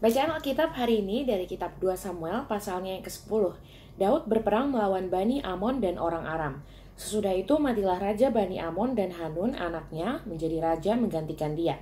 Bacaan Alkitab hari ini dari kitab 2 Samuel pasalnya yang ke-10. Daud berperang melawan Bani Amon dan orang Aram. Sesudah itu matilah Raja Bani Amon dan Hanun anaknya menjadi raja menggantikan dia.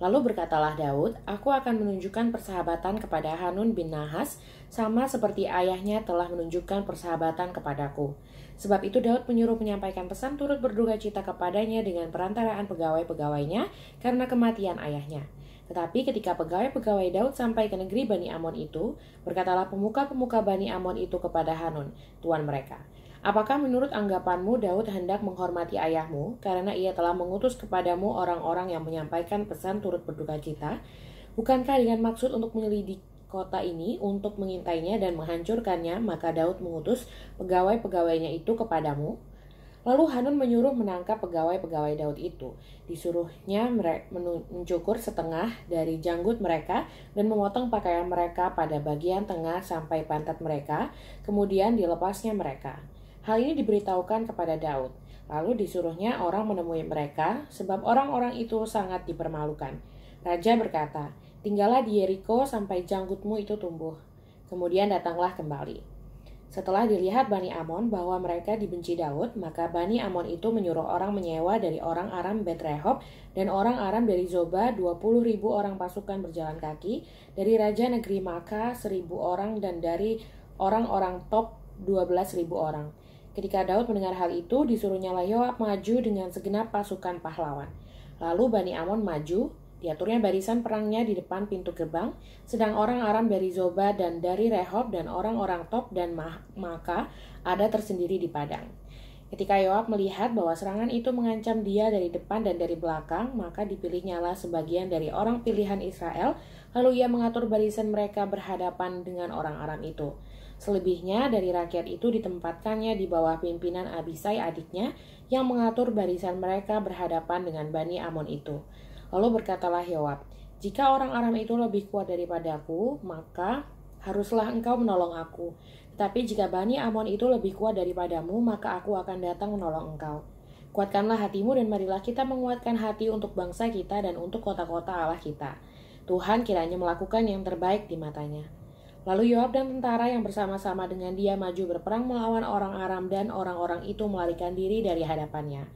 Lalu berkatalah Daud, aku akan menunjukkan persahabatan kepada Hanun bin Nahas sama seperti ayahnya telah menunjukkan persahabatan kepadaku. Sebab itu Daud menyuruh menyampaikan pesan turut berduka cita kepadanya dengan perantaraan pegawai-pegawainya karena kematian ayahnya. Tetapi ketika pegawai-pegawai Daud sampai ke negeri Bani Amon itu, berkatalah pemuka-pemuka Bani Amon itu kepada Hanun, tuan mereka, apakah menurut anggapanmu Daud hendak menghormati ayahmu, karena ia telah mengutus kepadamu orang-orang yang menyampaikan pesan turut berduka cita? Bukankah dengan maksud untuk menyelidiki kota ini, untuk mengintainya dan menghancurkannya, maka Daud mengutus pegawai-pegawainya itu kepadamu? Lalu Hanun menyuruh menangkap pegawai-pegawai Daud itu. Disuruhnya mencukur setengah dari janggut mereka dan memotong pakaian mereka pada bagian tengah sampai pantat mereka, kemudian dilepasnya mereka. Hal ini diberitahukan kepada Daud. Lalu disuruhnya orang menemui mereka, sebab orang-orang itu sangat dipermalukan. Raja berkata, tinggallah di Yeriko sampai janggutmu itu tumbuh. Kemudian datanglah kembali. Setelah dilihat Bani Amon bahwa mereka dibenci Daud, maka Bani Amon itu menyuruh orang menyewa dari orang Aram Bet Rehob dan orang Aram dari Zoba 20.000 orang pasukan berjalan kaki, dari Raja Negeri Maka 1.000 orang dan dari orang-orang Top 12.000 orang. Ketika Daud mendengar hal itu, disuruhnya Yoab maju dengan segenap pasukan pahlawan. Lalu Bani Amon maju, diaturnya barisan perangnya di depan pintu gerbang, sedang orang Aram dari Zoba dan dari Rehob dan orang-orang Top dan Maka ada tersendiri di padang. Ketika Yoab melihat bahwa serangan itu mengancam dia dari depan dan dari belakang, maka dipilihnyalah sebagian dari orang pilihan Israel, lalu ia mengatur barisan mereka berhadapan dengan orang Aram itu. Selebihnya dari rakyat itu ditempatkannya di bawah pimpinan Abisai adiknya yang mengatur barisan mereka berhadapan dengan Bani Amon itu. Lalu berkatalah Yoab, jika orang Aram itu lebih kuat daripadaku, maka haruslah engkau menolong aku. Tetapi jika Bani Amon itu lebih kuat daripadamu, maka aku akan datang menolong engkau. Kuatkanlah hatimu dan marilah kita menguatkan hati untuk bangsa kita dan untuk kota-kota Allah kita. Tuhan kiranya melakukan yang terbaik di matanya. Lalu Yoab dan tentara yang bersama-sama dengan dia maju berperang melawan orang Aram dan orang-orang itu melarikan diri dari hadapannya.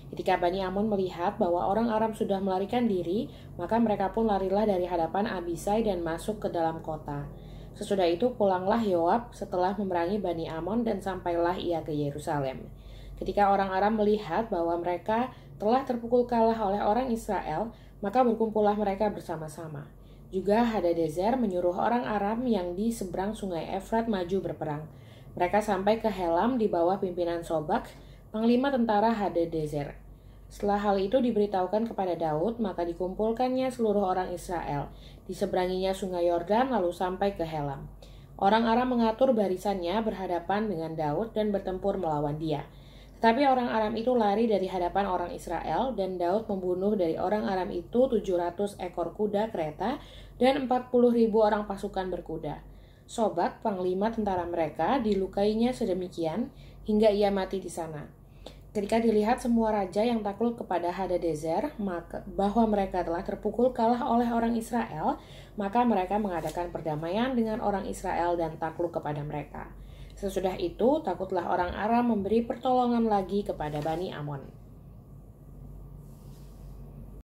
Ketika Bani Amon melihat bahwa orang Aram sudah melarikan diri, maka mereka pun larilah dari hadapan Abisai dan masuk ke dalam kota. Sesudah itu pulanglah Yoab setelah memerangi Bani Amon dan sampailah ia ke Yerusalem. Ketika orang Aram melihat bahwa mereka telah terpukul kalah oleh orang Israel, maka berkumpullah mereka bersama-sama. Juga Hadadezer menyuruh orang Aram yang di seberang sungai Efrat maju berperang. Mereka sampai ke Helam di bawah pimpinan Sobak, panglima tentara Hadadezer. Setelah hal itu diberitahukan kepada Daud, maka dikumpulkannya seluruh orang Israel. Diseberanginya sungai Yordan lalu sampai ke Helam. Orang Aram mengatur barisannya berhadapan dengan Daud dan bertempur melawan dia. Tetapi orang Aram itu lari dari hadapan orang Israel dan Daud membunuh dari orang Aram itu 700 ekor kuda kereta dan 40.000 orang pasukan berkuda. Sobak, panglima tentara mereka, dilukainya sedemikian hingga ia mati di sana. Ketika dilihat semua raja yang takluk kepada Hadadezer bahwa mereka telah terpukul kalah oleh orang Israel, maka mereka mengadakan perdamaian dengan orang Israel dan takluk kepada mereka. Sesudah itu, takutlah orang Aram memberi pertolongan lagi kepada Bani Amon.